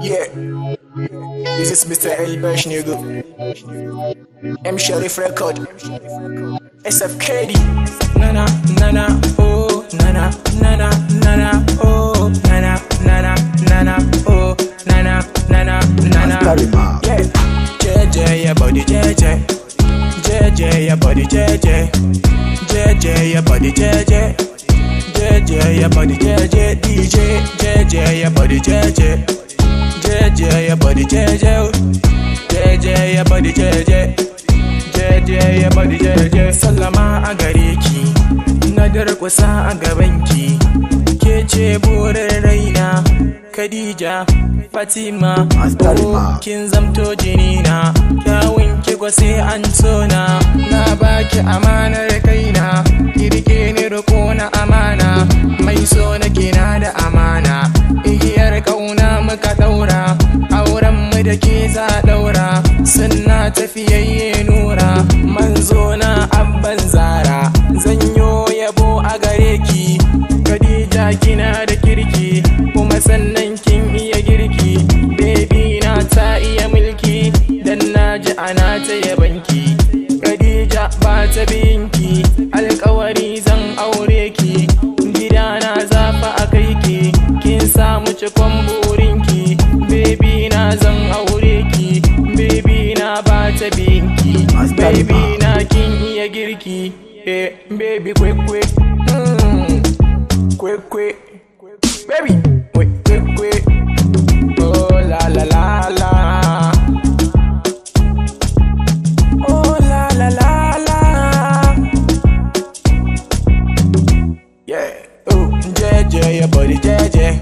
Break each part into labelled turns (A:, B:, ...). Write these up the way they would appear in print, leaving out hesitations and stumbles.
A: Yeah, this is Mr. Elbash nigga. M Sharif record. SFKD.
B: Nana, nana, oh, nana, nana, nana, oh, nana, nana, nana, oh, nana, nana, nana.
A: Yeah,
B: JJ, your body, JJ. JJ, your body, JJ. JJ, your body, JJ. JJ, your body, JJ. DJ, JJ, your body, JJ. JJ, your body, JJ. JJ, your body, JJ. JJ, your body, JJ. Sallama a gare ki, na durƙusa a gabanki. Ke ce burin raina, Khadija, Fatima, oh, kin zamto jinina. Kyawun ki sai an tona. Na baki amanar kaina, ki rike ni riko na amana. Mai so na kina da amana, igiyar kauna muka daura. Auren mu da ke za daura, sunna tafiyayye nura. Manzo na abban zara, zanyo yabo a gare ki. Khadija kina da kirki, kuma sannan kin iya girki. Baby na ta iya mulki, dan naji ana ta yabanki. Khadija ba ta binki, alƙawari zan aure ki. Gidana zafa a kai ki, kin samu cikon burinki. Baby na zan aure ki, baby na ba ta binki. Baby na kin iya girki, baby quick quick. Quick, quick, baby, quick, quick, quick. Oh la la la la. Oh la la la la. Yeah. Oh, JJ, your body, JJ.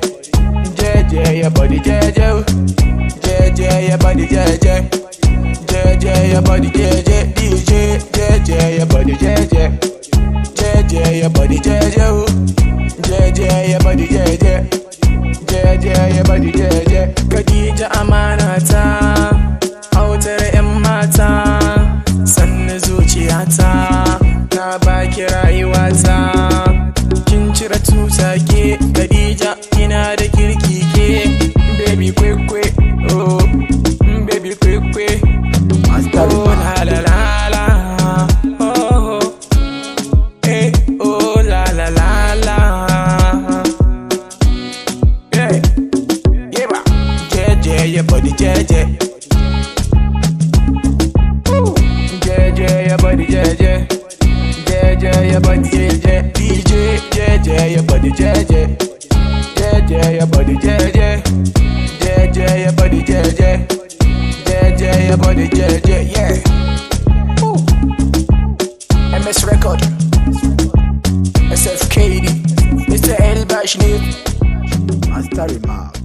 B: JJ, your body, JJ. JJ, your body, JJ. JJ, your body, JJ. DJ, JJ, your body, JJ. JJ, your body, JJ. JJ, your body, JJ. JJ, your body, JJ. Khadija amanata, autar 'yan mata. Sannu zuciyata, na baki rayuwata. Kin cire tuta ke, Khadija kina da kirki ke. Baby quick quick, oh, baby quick quick. Oh la la la la, oh, hey, oh la la la la. JJ, your body, JJ. JJ, your body, JJ. JJ, your body, JJ. DJ, JJ, your body, JJ. JJ, your body, JJ. JJ, your body, JJ. JJ, your body, JJ. Yeah.
A: MS record. SFKD. Mr. Elbash nigga.
C: Master Remark.